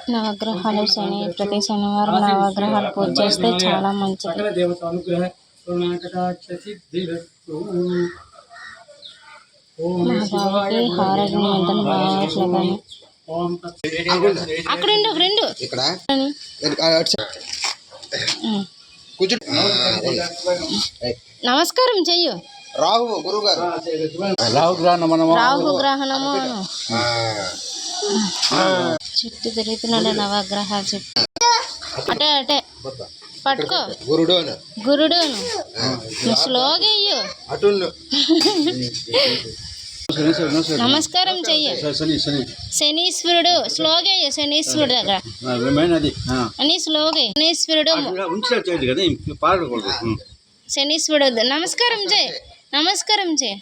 నవగ్రహాలు శని ప్రతి శనివారం నవగ్రహాలు పూజ చేస్తే చాలా మంచిది. మా బాబుకి హారగ్ని వెంటనే బాగా అక్కడ నమస్కారం చెయ్యు. రాహు గురుగారు రాహు గ్రహణము చుట్టూ తిరుగుతున్నాడు నవగ్రహాలు చుట్టూ. అటే అటే పట్టుకో గురుడును స్లోగా అయ్యు. నమస్కారం చెయ్యి. శనీశ్వరుడు స్లోగా అయ్యు. శనీశ్వరుడు దగ్గర అని స్లోగా శనీశ్వరుడు శనీశ్వరుడు నమస్కారం చేయి. నమస్కారం చేయి.